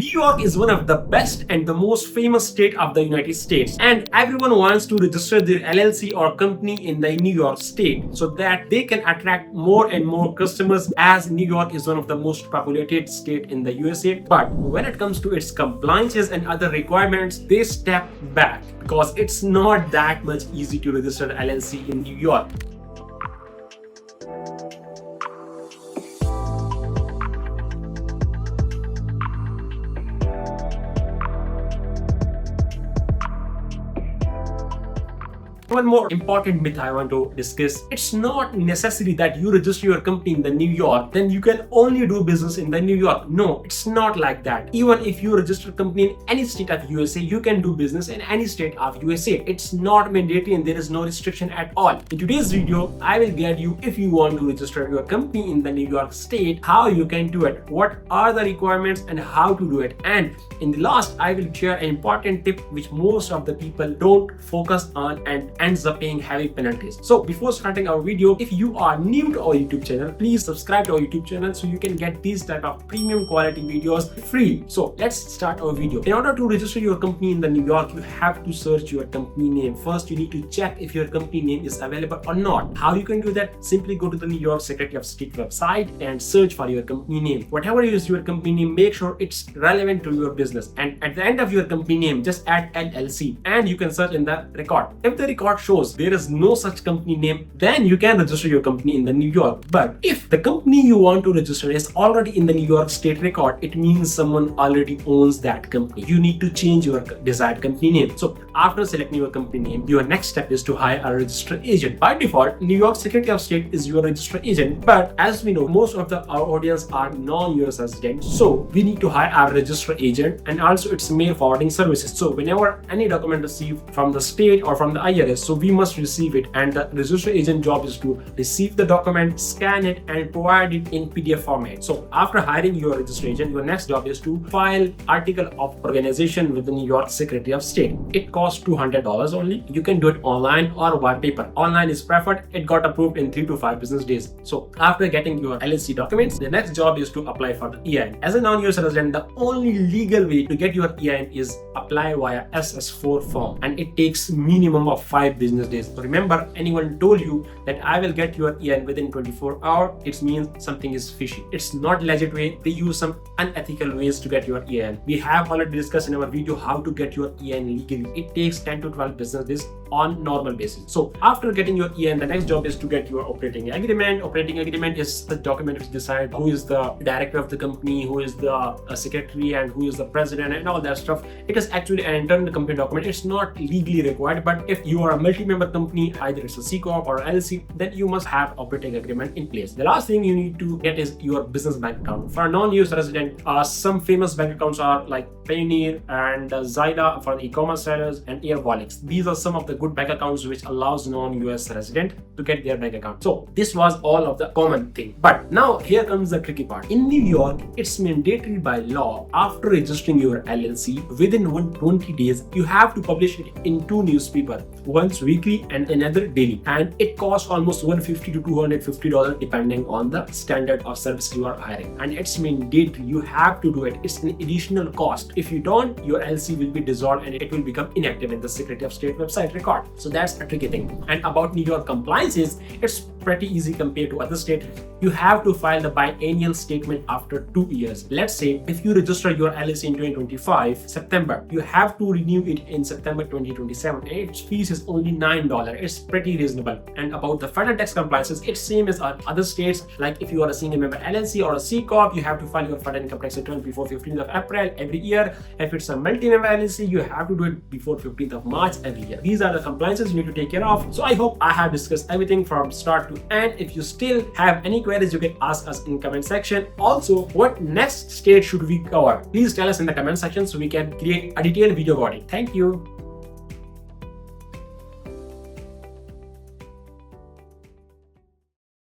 New York is one of the best and the most famous state of the United States, and everyone wants to register their LLC or company in the New York state so that they can attract more and more customers, as New York is one of the most populated state in the USA. But when it comes to its compliances and other requirements, they step back because it's not that much easy to register LLC in New York. One more important myth I want to discuss. It's not necessary that you register your company in the New York, then you can only do business in the New York. No, it's not like that. Even if you register a company in any state of USA, you can do business in any state of USA. It's not mandatory and there is no restriction at all. In today's video, I will guide you if you want to register your company in the New York state, how you can do it, what are the requirements and how to do it. And in the last, I will share an important tip which most of the people don't focus on and ends up paying heavy penalties. So before starting our video, if you are new to our YouTube channel, please subscribe to our YouTube channel so you can get these type of premium quality videos free. So let's start our video. In order to register your company in the New York, you have to search your company name. First, you need to check if your company name is available or not. How you can do that? Simply go to the New York Secretary of State website and search for your company name. Whatever is your company name, make sure it's relevant to your business. And at the end of your company name, just add LLC and you can search in the record. If the record shows there is no such company name, then you can register your company in the New York. But if the company you want to register is already in the New York state record, it means someone already owns that company. You need to change your desired company name. So after selecting your company name, your next step is to hire a registered agent. By default, New York Secretary of State is your registered agent. But as we know, most of our audience are non-US residents. So we need to hire a registered agent, and also it's mail forwarding services. So whenever any document received from the state or from the IRS, so we must receive it, and the registered agent job is to receive the document, scan it and provide it in PDF format. So after hiring your registered agent, your next job is to file article of organization with the New York Secretary of State. It costs $200 only. You can do it online or by paper. Online is preferred. It got approved in 3 to 5 business days. So after getting your LLC documents, the next job is to apply for the EIN. As a non-US resident, the only legal way to get your EIN is apply via SS4 form, and it takes minimum of 5 business days. So remember, anyone told you that I will get your EIN within 24 hours, it means something is fishy. It's not legit way. They use some unethical ways to get your EIN. We have already discussed in our video how to get your EIN legally. It takes 10 to 12 business days on normal basis. So after getting your EIN, the next job is to get your operating agreement. Operating agreement is the document which decides who is the director of the company, who is the secretary, and who is the president and all that stuff. It is actually an internal company document. It's not legally required, but if you are a multi-member company, either it's a C Corp or LLC, then you must have operating agreement in place. The last thing you need to get is your business bank account. For a non-US resident, some famous bank accounts are like Payoneer and Zyla for the e-commerce sellers, and Airwallex. These are some of the good bank accounts which allows non-US resident to get their bank account. So this was all of the common thing. But now here comes the tricky part. In New York, it's mandatory by law, after registering your LLC, within 120 days, you have to publish it in 2 newspapers, once weekly and another daily. And it costs almost $150 to $250 depending on the standard of service you are hiring. And it's mandatory. You have to do it. It's an additional cost. If you don't, your LLC will be dissolved and it will become inactive in the Secretary of State website record. So that's a tricky thing. And about New York compliances, it's pretty easy compared to other states. You have to file the biannual statement after 2 years. Let's say if you register your LLC in 2025 September, you have to renew it in September 2027. Its fees is only $9. It's pretty reasonable. And about the federal tax compliances, it's same as other states. Like if you are a single member LLC or a C Corp, you have to file your federal income tax return before 15th of April every year. If it's a multi-member LLC, you have to do it before 15th of March every year. These are the compliances you need to take care of. So I hope I have discussed everything from start to end. If you still have any queries, you can ask us in comment section. Also, what next state should we cover? Please tell us in the comment section so we can create a detailed video about it. Thank you.